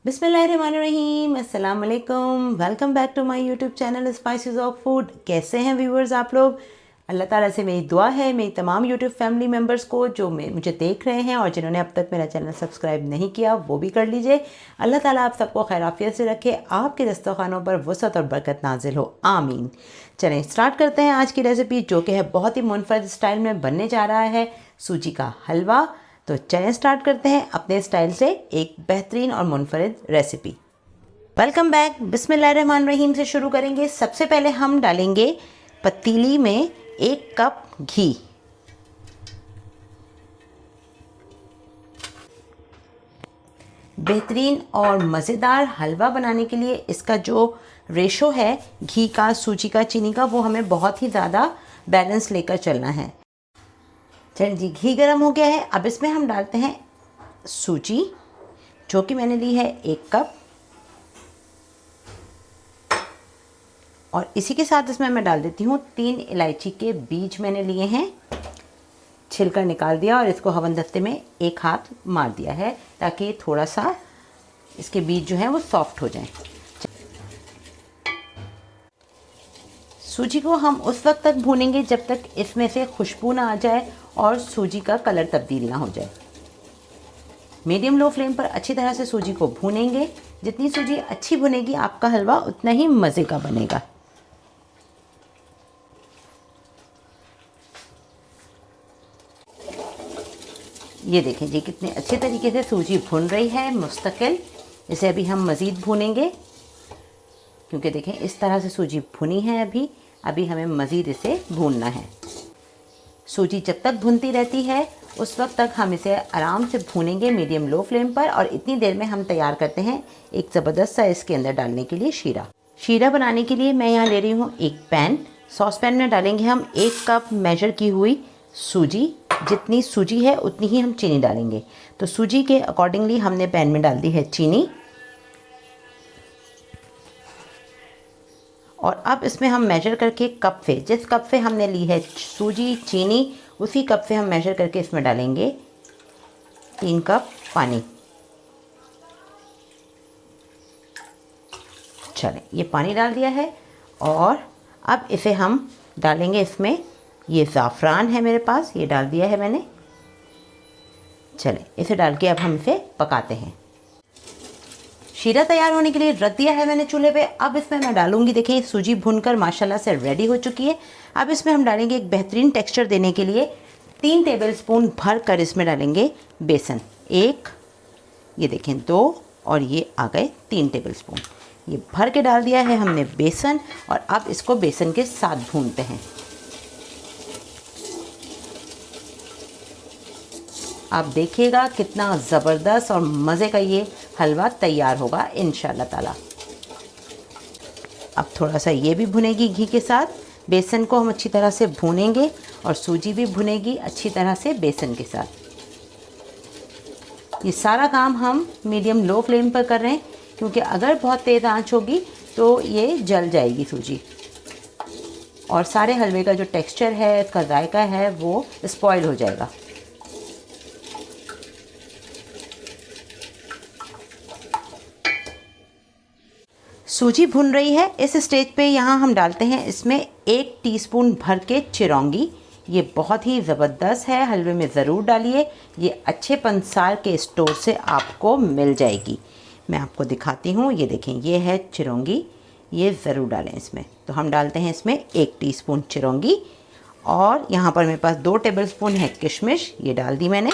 बिस्मिल्लाहिर्रहमानिर्रहीम, अस्सलाम वालेकुम। Welcome back to my YouTube channel spices of food. कैसे हैं व्यूवर्स आप लोग? अल्लाह ताला से मेरी दुआ है मेरी तमाम यूट्यूब फैमिली मेम्बर्स को जो मुझे देख रहे हैं और जिन्होंने अब तक मेरा चैनल सब्सक्राइब नहीं किया वो भी कर लीजिए। अल्लाह ताला आप सबको खैर आफियत से रखे, आपके दस्तरखानों पर वसअत और बरकत नाजिल हो, आमीन। चलें स्टार्ट करते हैं आज की रेसिपी, जो कि है बहुत ही मुनफरद स्टाइल में बनने जा रहा है सूजी का हलवा। तो चलें स्टार्ट करते हैं अपने स्टाइल से एक बेहतरीन और मुनफरद रेसिपी। Welcome back. बिस्मिल्लाहिर्रहमानिर्रहीम से शुरू करेंगे। सबसे पहले हम डालेंगे पतीली में 1 कप घी। बेहतरीन और मज़ेदार हलवा बनाने के लिए इसका जो रेशो है घी का, सूजी का, चीनी का, वो हमें बहुत ही ज़्यादा बैलेंस लेकर चलना है। चलिए जी, घी गर्म हो गया है। अब इसमें हम डालते हैं सूजी, जो कि मैंने ली है 1 कप, और इसी के साथ इसमें मैं डाल देती हूँ 3 इलायची के बीज मैंने लिए हैं, छिलका निकाल दिया और इसको हवनदस्ते में एक हाथ मार दिया है ताकि थोड़ा सा इसके बीज जो हैं वो सॉफ्ट हो जाएं। सूजी को हम उस वक्त तक भूनेंगे जब तक इसमें से खुशबू ना आ जाए और सूजी का कलर तब्दील ना हो जाए। मीडियम लो फ्लेम पर अच्छी तरह से सूजी को भूनेंगे। जितनी सूजी अच्छी भुनेगी आपका हलवा उतना ही मज़े का बनेगा। ये देखें जी कितने अच्छे तरीके से सूजी भुन रही है मुस्तकिल। इसे अभी हम मज़ीद भूनेंगे, क्योंकि देखें इस तरह से सूजी भुनी है। अभी हमें मज़ीद इसे भूनना है। सूजी जब तक भुनती रहती है उस वक्त तक हम इसे आराम से भूनेंगे मीडियम लो फ्लेम पर। और इतनी देर में हम तैयार करते हैं एक ज़बरदस्त सा इसके अंदर डालने के लिए शीरा। शीरा बनाने के लिए मैं यहाँ ले रही हूँ एक पैन। सॉस पैन में डालेंगे हम 1 कप मेजर की हुई सूजी। जितनी सूजी है उतनी ही हम चीनी डालेंगे। तो सूजी के अकॉर्डिंगली हमने पैन में डाल दी है चीनी। और अब इसमें हम मेजर करके कप से, जिस कप से हमने ली है सूजी चीनी, उसी कप से हम मेजर करके इसमें डालेंगे 3 कप पानी। चलें, ये पानी डाल दिया है और अब इसे हम डालेंगे इसमें। ये ज़ाफ़रान है मेरे पास, ये डाल दिया है मैंने। चलें, इसे डाल के अब हम इसे पकाते हैं। शीरा तैयार होने के लिए रख दिया है मैंने चूल्हे पे। अब इसमें मैं डालूंगी, देखिए सूजी भुनकर माशाल्लाह से रेडी हो चुकी है। अब इसमें हम डालेंगे एक बेहतरीन टेक्सचर देने के लिए 3 टेबलस्पून भर कर इसमें डालेंगे बेसन। 1, ये देखें 2, और ये आ गए 3 टेबलस्पून। ये भर के डाल दिया है हमने बेसन। और अब इसको बेसन के साथ भूनते हैं। आप देखिएगा कितना ज़बरदस्त और मज़े का ये हलवा तैयार होगा इंशाल्लाह ताला। अब थोड़ा सा ये भी भुनेगी घी के साथ। बेसन को हम अच्छी तरह से भूनेंगे और सूजी भी भुनेगी अच्छी तरह से बेसन के साथ। ये सारा काम हम मीडियम लो फ्लेम पर कर रहे हैं, क्योंकि अगर बहुत तेज़ आंच होगी तो ये जल जाएगी सूजी और सारे हलवे का जो टेक्सचर है, इसका जायका है, वो स्पॉइल हो जाएगा। सूजी भुन रही है। इस स्टेज पे यहाँ हम डालते हैं इसमें 1 टीस्पून भर के चिरौंगी। ये बहुत ही ज़बरदस्त है, हलवे में ज़रूर डालिए। ये अच्छे पंसार के स्टोर से आपको मिल जाएगी। मैं आपको दिखाती हूँ, ये देखें ये है चिरौंगी, ये ज़रूर डालें इसमें। तो हम डालते हैं इसमें 1 टीस्पून चिरौंगी। और यहाँ पर मेरे पास 2 टेबलस्पून है किशमिश, ये डाल दी मैंने।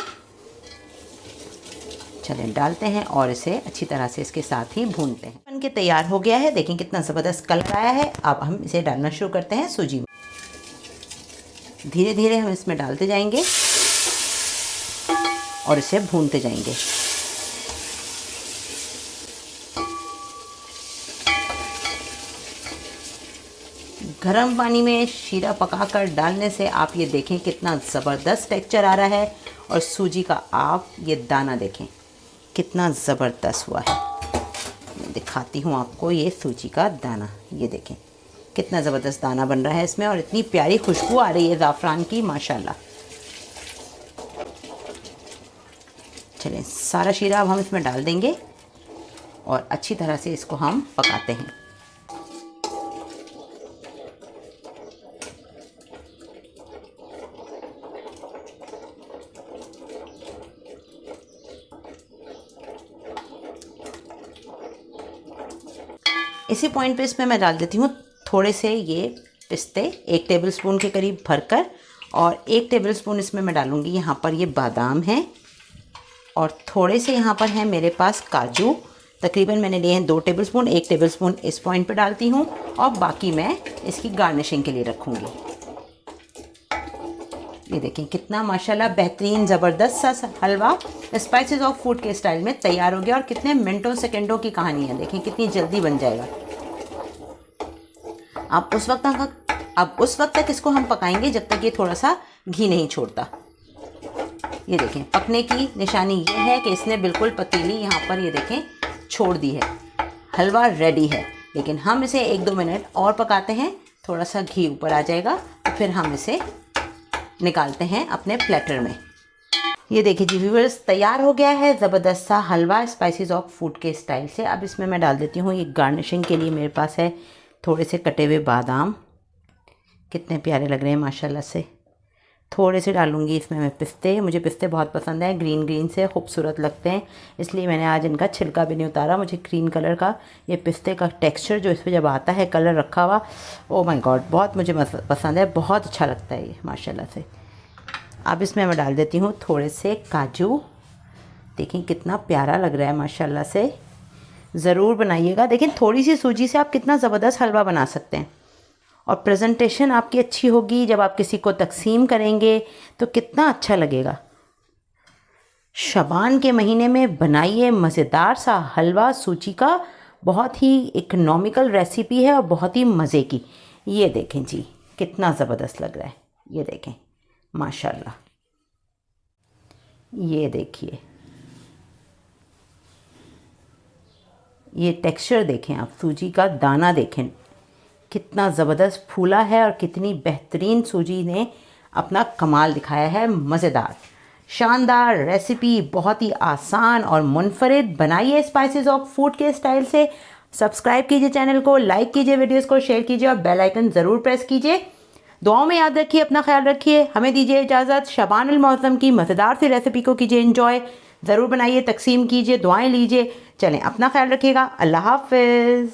चलें डालते हैं और इसे अच्छी तरह से इसके साथ ही भूनते हैं। बन के तैयार हो गया है, देखें कितना ज़बरदस्त कलर आया है। अब हम इसे डालना शुरू करते हैं सूजी में। धीरे धीरे हम इसमें डालते जाएंगे और इसे भूनते जाएंगे। गर्म पानी में शीरा पकाकर डालने से आप ये देखें कितना ज़बरदस्त टेक्सचर आ रहा है। और सूजी का आप ये दाना देखें कितना ज़बरदस्त हुआ है। मैं दिखाती हूँ आपको ये सूजी का दाना, ये देखें कितना ज़बरदस्त दाना बन रहा है इसमें और इतनी प्यारी खुशबू आ रही है ज़ाफ़रान की, माशाल्लाह। चलें सारा शीरा अब हम इसमें डाल देंगे। और अच्छी तरह से इसको हम पकाते हैं। इसी पॉइंट पे इसमें मैं डाल देती हूँ थोड़े से ये पिस्ते, 1 टेबलस्पून के करीब भरकर, और 1 टेबलस्पून इसमें मैं डालूँगी यहाँ पर ये बादाम है, और थोड़े से यहाँ पर हैं मेरे पास काजू, तकरीबन मैंने लिए हैं 2 टेबलस्पून। 1 टेबलस्पून इस पॉइंट पे डालती हूँ और बाकी मैं इसकी गार्निशिंग के लिए रखूँगी। ये देखें कितना माशाल्लाह बेहतरीन ज़बरदस्त सा हलवा स्पाइसेस ऑफ फूड के स्टाइल में तैयार हो गया, और कितने मिनटों सेकंडों की कहानी है, देखें कितनी जल्दी बन जाएगा। अब उस वक्त तक इसको हम पकाएंगे जब तक ये थोड़ा सा घी नहीं छोड़ता। ये देखें पकने की निशानी ये है कि इसने बिल्कुल पतीली यहाँ पर ये देखें छोड़ दी है। हलवा रेडी है, लेकिन हम इसे 1-2 मिनट और पकाते हैं, थोड़ा सा घी ऊपर आ जाएगा तो फिर हम इसे निकालते हैं अपने प्लेटर में। ये देखिए जी व्यूअर्स, तैयार हो गया है ज़बरदस्त सा हलवा स्पाइसेस ऑफ फूड के स्टाइल से। अब इसमें मैं डाल देती हूँ ये गार्निशिंग के लिए मेरे पास है थोड़े से कटे हुए बादाम, कितने प्यारे लग रहे हैं माशाल्लाह से। थोड़े से डालूंगी इसमें मैं पिस्ते, मुझे पिस्ते बहुत पसंद हैं, ग्रीन से खूबसूरत लगते हैं, इसलिए मैंने आज इनका छिलका भी नहीं उतारा। मुझे ग्रीन कलर का ये पिस्ते का टेक्सचर जो इस पर जब आता है कलर रखा हुआ, ओ माय गॉड बहुत मुझे पसंद है, बहुत अच्छा लगता है ये माशाल्लाह से। अब इसमें मैं डाल देती हूँ थोड़े से काजू, देखें कितना प्यारा लग रहा है माशाल्लाह से। ज़रूर बनाइएगा, देखें थोड़ी सी सूजी से आप कितना ज़बरदस्त हलवा बना सकते हैं, और प्रेजेंटेशन आपकी अच्छी होगी जब आप किसी को तकसीम करेंगे तो कितना अच्छा लगेगा। शबान के महीने में बनाइए मज़ेदार सा हलवा सूजी का, बहुत ही इकोनॉमिकल रेसिपी है और बहुत ही मज़े की। ये देखें जी कितना ज़बरदस्त लग रहा है, ये देखें माशाल्लाह। ये देखिए ये टेक्सचर देखें आप, सूजी का दाना देखें कितना ज़बरदस्त फूला है, और कितनी बेहतरीन सूजी ने अपना कमाल दिखाया है। मज़ेदार शानदार रेसिपी, बहुत ही आसान और मुनफरिद। बनाइए स्पाइसेस ऑफ फूड के स्टाइल से। सब्सक्राइब कीजिए चैनल को, लाइक कीजिए, वीडियोस को शेयर कीजिए और बेल आइकन ज़रूर प्रेस कीजिए। दुआओं में याद रखिए, अपना ख्याल रखिए। हमें दीजिए इजाज़त। शबान अल मौसम की मज़ेदार सी रेसिपी को कीजिए एंजॉय, ज़रूर बनाइए, तकसीम कीजिए, दुआएं लीजिए। चलें अपना ख्याल रखिएगा। अल्लाह हाफ़िज़।